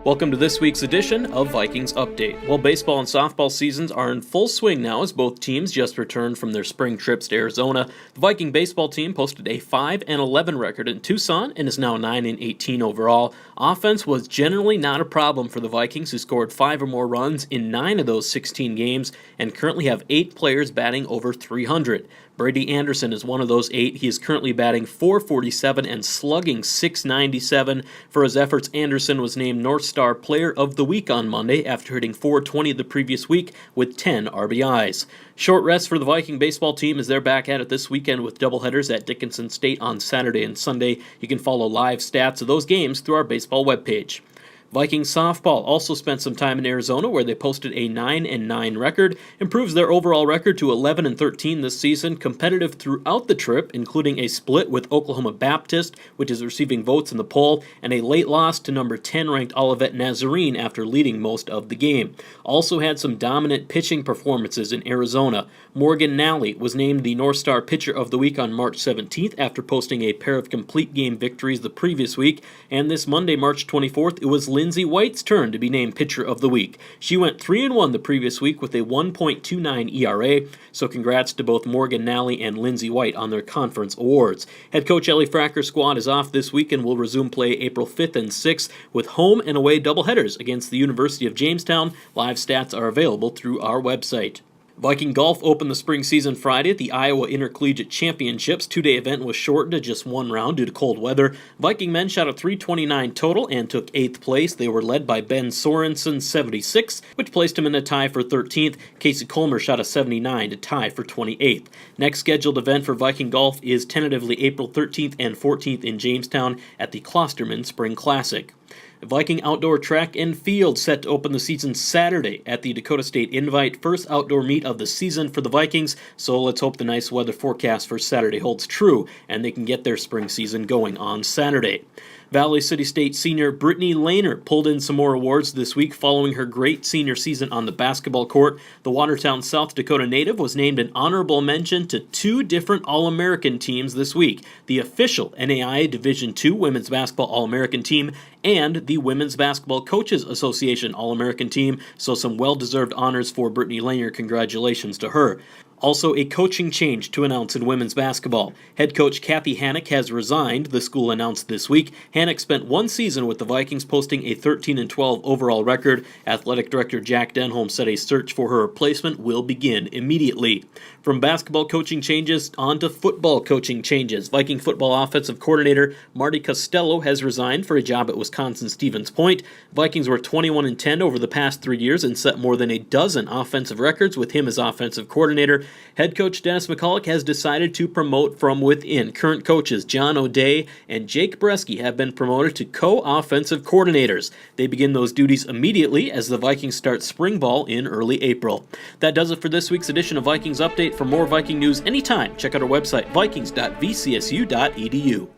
Welcome to this week's edition of Vikings Update. Well, baseball and softball seasons are in full swing now as both teams just returned from their spring trips to Arizona. The Viking baseball team posted a 5-11 record in Tucson and is now 9-18 overall. Offense was generally not a problem for the Vikings, who scored 5 or more runs in 9 of those 16 games and currently have 8 players batting over 300. Brady Anderson is one of those 8. He is currently batting .447 and slugging .697. For his efforts, Anderson was named North Star Player of the Week on Monday after hitting .420 the previous week with 10 RBIs. Short rest for the Viking baseball team as they're back at it this weekend with doubleheaders at Dickinson State on Saturday and Sunday. You can follow live stats of those games through our baseball webpage. Viking softball also spent some time in Arizona where they posted a 9-9 record, improves their overall record to 11-13 this season, competitive throughout the trip, including a split with Oklahoma Baptist, which is receiving votes in the poll, and a late loss to number 10 ranked Olivet Nazarene after leading most of the game. Also had some dominant pitching performances in Arizona. Morgan Nally was named the North Star Pitcher of the Week on March 17th after posting a pair of complete game victories the previous week, and this Monday, March 24th, it was Lindsey White's turn to be named Pitcher of the Week. She went 3-1 the previous week with a 1.29 ERA, so congrats to both Morgan Nally and Lindsey White on their conference awards. Head coach Ellie Fracker's squad is off this week and will resume play April 5th and 6th with home and away doubleheaders against the University of Jamestown. Live stats are available through our website. Viking Golf opened the spring season Friday at the Iowa Intercollegiate Championships. Two-day event was shortened to just one round due to cold weather. Viking men shot a .329 total and took 8th place. They were led by Ben Sorensen, 76, which placed him in a tie for 13th. Casey Colmer shot a 79 to tie for 28th. Next scheduled event for Viking Golf is tentatively April 13th and 14th in Jamestown at the Klosterman Spring Classic. Viking Outdoor Track and Field set to open the season Saturday at the Dakota State Invite, first outdoor meet of the season for the Vikings, so let's hope the nice weather forecast for Saturday holds true and they can get their spring season going on Saturday. Valley City State senior Brittany Lehner pulled in some more awards this week following her great senior season on the basketball court. The Watertown, South Dakota native was named an honorable mention to 2 different All-American teams this week, the official NAIA Division II Women's Basketball All-American team and the Women's Basketball Coaches Association All-American team, so some well-deserved honors for Brittany Lehner. Congratulations to her. Also, a coaching change to announce in women's basketball. Head coach Kathy Hannock has resigned, the school announced this week. Hannock spent 1 season with the Vikings, posting a 13-12 overall record. Athletic director Jack Denholm said a search for her replacement will begin immediately. From basketball coaching changes on to football coaching changes. Viking football offensive coordinator Marty Costello has resigned for a job at Wisconsin Stevens Point. Vikings were 21-10 over the past 3 years and set more than a dozen offensive records with him as offensive coordinator. Head coach Dennis McCulloch has decided to promote from within. Current coaches John O'Day and Jake Bresky have been promoted to co-offensive coordinators. They begin those duties immediately as the Vikings start spring ball in early April. That does it for this week's edition of Vikings Update. For more Viking news anytime, check out our website, vikings.vcsu.edu.